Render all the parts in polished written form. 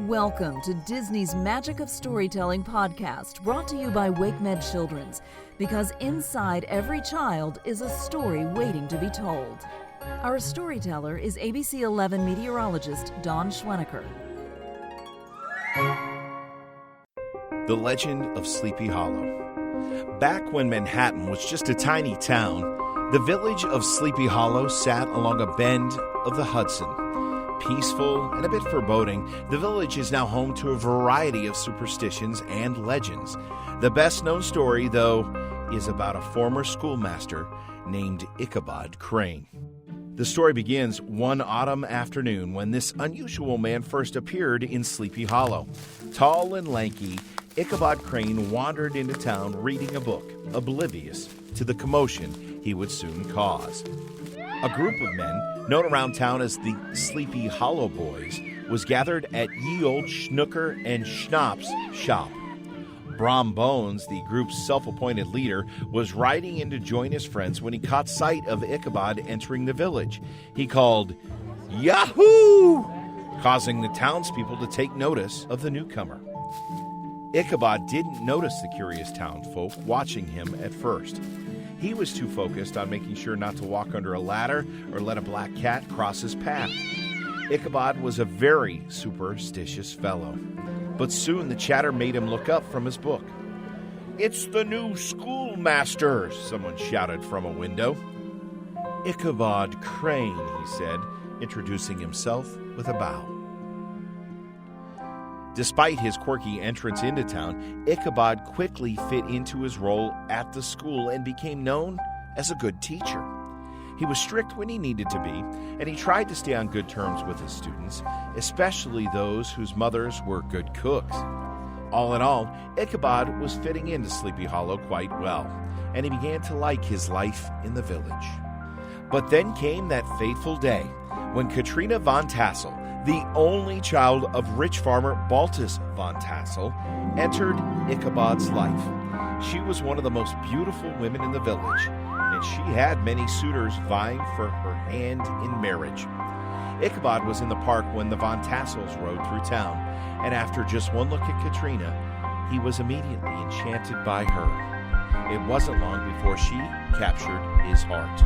Welcome to Disney's Magic of Storytelling podcast, brought to you by WakeMed Children's, because inside every child is a story waiting to be told. Our storyteller is ABC 11 meteorologist Dawn Schwenneker. The Legend of Sleepy Hollow. Back when Manhattan was just a tiny town, the village of Sleepy Hollow sat along a bend of the Hudson. Peaceful and a bit foreboding, the village is now home to a variety of superstitions and legends. The best-known story, though, is about a former schoolmaster named Ichabod Crane. The story begins one autumn afternoon when this unusual man first appeared in Sleepy Hollow. Tall and lanky, Ichabod Crane wandered into town reading a book, oblivious to the commotion he would soon cause. A group of men, known around town as the Sleepy Hollow Boys, was gathered at Ye Olde Snooker and Schnapps shop. Brom Bones, the group's self-appointed leader, was riding in to join his friends when he caught sight of Ichabod entering the village. He called, "Yahoo!" causing the townspeople to take notice of the newcomer. Ichabod didn't notice the curious townsfolk watching him at first. He was too focused on making sure not to walk under a ladder or let a black cat cross his path. Ichabod was a very superstitious fellow. But soon the chatter made him look up from his book. "It's the new schoolmaster," someone shouted from a window. "Ichabod Crane," he said, introducing himself with a bow. Despite his quirky entrance into town, Ichabod quickly fit into his role at the school and became known as a good teacher. He was strict when he needed to be, and he tried to stay on good terms with his students, especially those whose mothers were good cooks. All in all, Ichabod was fitting into Sleepy Hollow quite well, and he began to like his life in the village. But then came that fateful day when Katrina Von Tassel, the only child of rich farmer Baltus Von Tassel, entered Ichabod's life. She was one of the most beautiful women in the village, and she had many suitors vying for her hand in marriage. Ichabod was in the park when the Von Tassels rode through town, and after just one look at Katrina, he was immediately enchanted by her. It wasn't long before she captured his heart.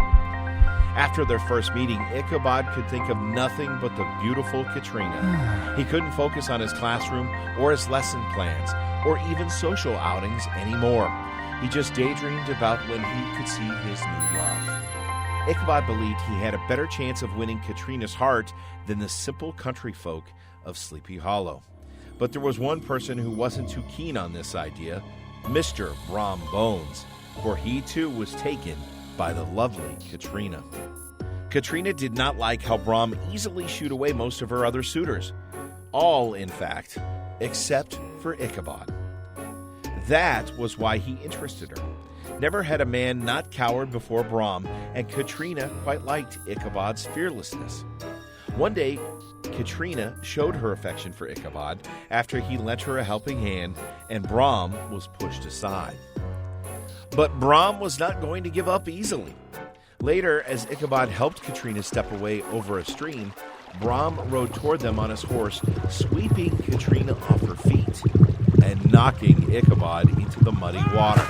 After their first meeting, Ichabod could think of nothing but the beautiful Katrina. He couldn't focus on his classroom or his lesson plans or even social outings anymore. He just daydreamed about when he could see his new love. Ichabod believed he had a better chance of winning Katrina's heart than the simple country folk of Sleepy Hollow. But there was one person who wasn't too keen on this idea, Mr. Brom Bones, for he too was taken by the lovely Katrina. Katrina did not like how Brom easily shooed away most of her other suitors. All, in fact, except for Ichabod. That was why he interested her. Never had a man not cowered before Brom, and Katrina quite liked Ichabod's fearlessness. One day, Katrina showed her affection for Ichabod after he lent her a helping hand, and Brom was pushed aside. But Brom was not going to give up easily. Later, as Ichabod helped Katrina step away over a stream, Brom rode toward them on his horse, sweeping Katrina off her feet and knocking Ichabod into the muddy water.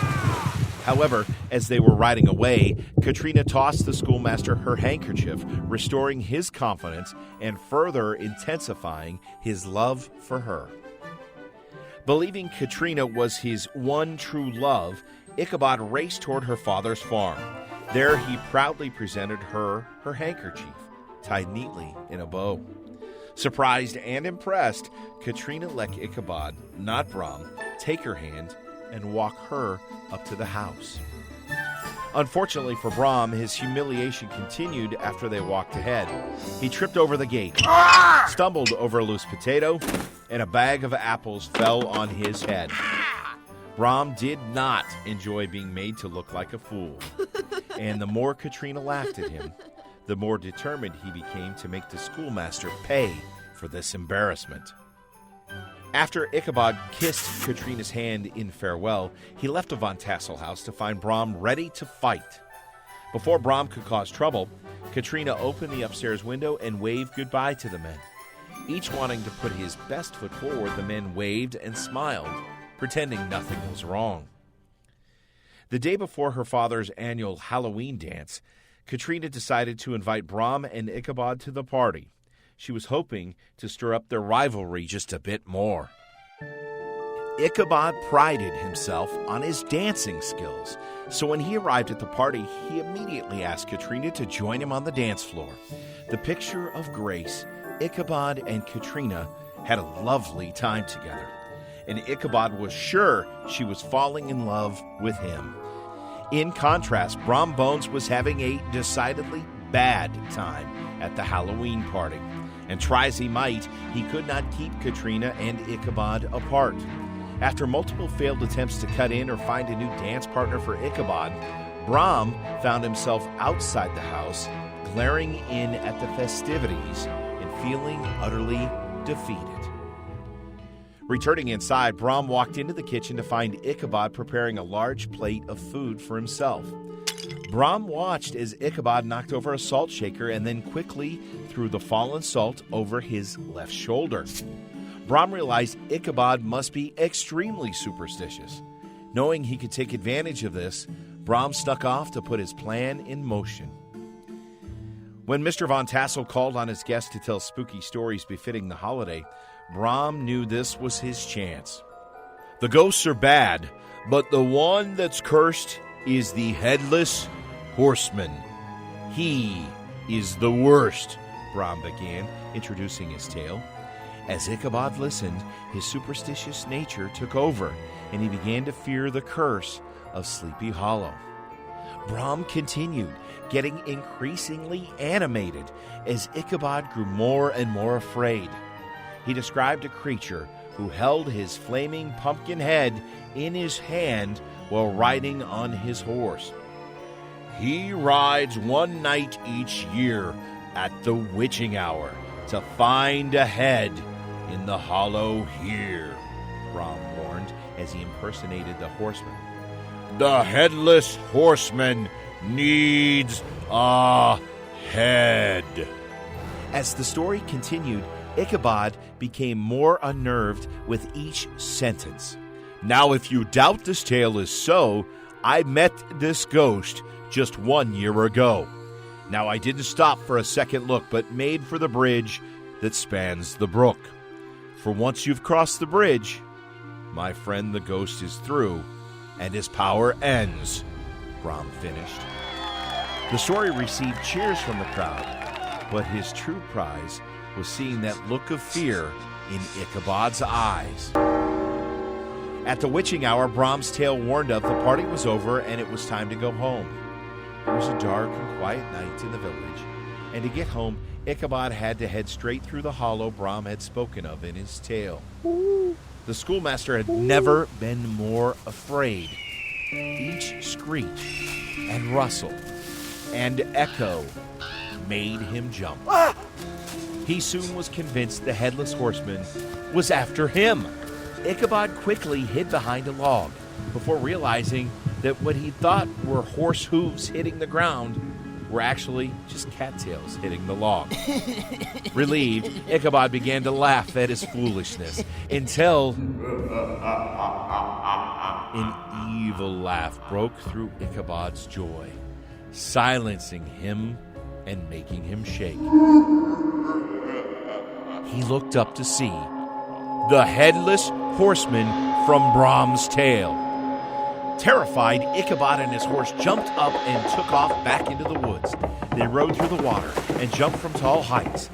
However, as they were riding away, Katrina tossed the schoolmaster her handkerchief, restoring his confidence and further intensifying his love for her. Believing Katrina was his one true love, Ichabod raced toward her father's farm. There he proudly presented her handkerchief, tied neatly in a bow. Surprised and impressed, Katrina let Ichabod, not Brom, take her hand and walk her up to the house. Unfortunately for Brom, his humiliation continued after they walked ahead. He tripped over the gate, stumbled over a loose potato, and a bag of apples fell on his head. Brom did not enjoy being made to look like a fool, and the more Katrina laughed at him, the more determined he became to make the schoolmaster pay for this embarrassment. After Ichabod kissed Katrina's hand in farewell, he left the Von Tassel house to find Brom ready to fight. Before Brom could cause trouble, Katrina opened the upstairs window and waved goodbye to the men. Each wanting to put his best foot forward, the men waved and smiled, pretending nothing was wrong. The day before her father's annual Halloween dance, Katrina decided to invite Brom and Ichabod to the party. She was hoping to stir up their rivalry just a bit more. Ichabod prided himself on his dancing skills, so when he arrived at the party, he immediately asked Katrina to join him on the dance floor. The picture of grace, Ichabod and Katrina had a lovely time together, and Ichabod was sure she was falling in love with him. In contrast, Brom Bones was having a decidedly bad time at the Halloween party, and try as he might, he could not keep Katrina and Ichabod apart. After multiple failed attempts to cut in or find a new dance partner for Ichabod, Brom found himself outside the house, glaring in at the festivities and feeling utterly defeated. Returning inside, Brom walked into the kitchen to find Ichabod preparing a large plate of food for himself. Brom watched as Ichabod knocked over a salt shaker and then quickly threw the fallen salt over his left shoulder. Brom realized Ichabod must be extremely superstitious. Knowing he could take advantage of this, Brom snuck off to put his plan in motion. When Mr. Von Tassel called on his guests to tell spooky stories befitting the holiday, Brom knew this was his chance. The ghosts are bad, but the one that's cursed is the Headless Horseman. He is the worst, Brom began, introducing his tale. As Ichabod listened, his superstitious nature took over, and he began to fear the curse of Sleepy Hollow. Brom continued, getting increasingly animated as Ichabod grew more and more afraid. He described a creature who held his flaming pumpkin head in his hand while riding on his horse. He rides one night each year at the witching hour to find a head in the hollow here, Brom warned as he impersonated the horseman. The Headless Horseman needs a head. As the story continued, Ichabod became more unnerved with each sentence. Now, if you doubt this tale is so, I met this ghost just 1 year ago. Now, I didn't stop for a second look, but made for the bridge that spans the brook. For once you've crossed the bridge, my friend the ghost is through, and his power ends, Brom finished. The story received cheers from the crowd, but his true prize was seeing that look of fear in Ichabod's eyes. At the witching hour, Brom's tale warned of, the party was over and it was time to go home. It was a dark and quiet night in the village, and to get home, Ichabod had to head straight through the hollow Brom had spoken of in his tale. The schoolmaster had never been more afraid. Each screech and rustle and echo made him jump. He soon was convinced the Headless Horseman was after him. Ichabod quickly hid behind a log before realizing that what he thought were horse hooves hitting the ground were actually just cattails hitting the log. Relieved, Ichabod began to laugh at his foolishness until an evil laugh broke through Ichabod's joy, silencing him and making him shake. He looked up to see the Headless Horseman from Brom's tale. Terrified, Ichabod and his horse jumped up and took off back into the woods. They rode through the water and jumped from tall heights.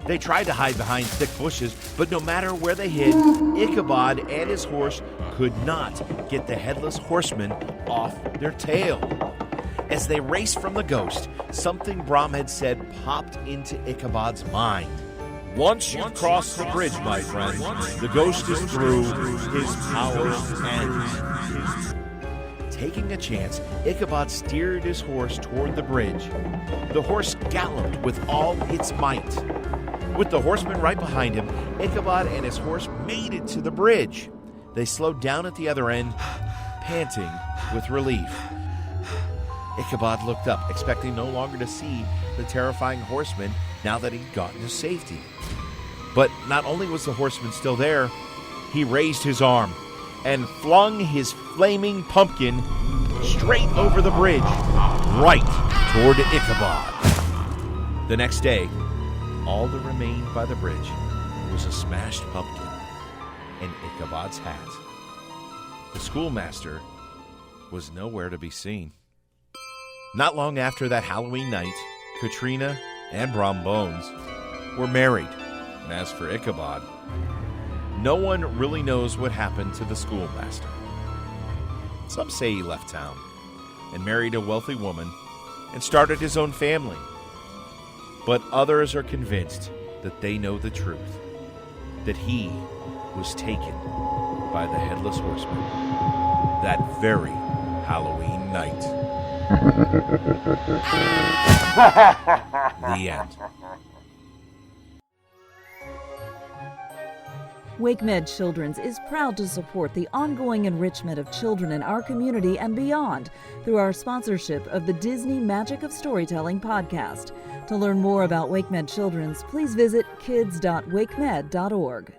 They tried to hide behind thick bushes, but no matter where they hid, Ichabod and his horse could not get the Headless Horseman off their tail. As they raced from the ghost, something Brom had said popped into Ichabod's mind. Once you've crossed the bridge, my friend, the ghost is through, his power ends. Taking a chance, Ichabod steered his horse toward the bridge. The horse galloped with all its might. With the horseman right behind him, Ichabod and his horse made it to the bridge. They slowed down at the other end, panting with relief. Ichabod looked up, expecting no longer to see the terrifying horseman now that he'd gotten to safety. But not only was the horseman still there, he raised his arm and flung his flaming pumpkin straight over the bridge, right toward Ichabod. The next day, all that remained by the bridge was a smashed pumpkin and Ichabod's hat. The schoolmaster was nowhere to be seen. Not long after that Halloween night, Katrina and Brom Bones were married. And as for Ichabod, no one really knows what happened to the schoolmaster. Some say he left town and married a wealthy woman and started his own family. But others are convinced that they know the truth, that he was taken by the Headless Horseman that very Halloween night. The end. WakeMed Children's is proud to support the ongoing enrichment of children in our community and beyond through our sponsorship of the Disney Magic of Storytelling podcast. To learn more about WakeMed Children's, please visit kids.wakemed.org.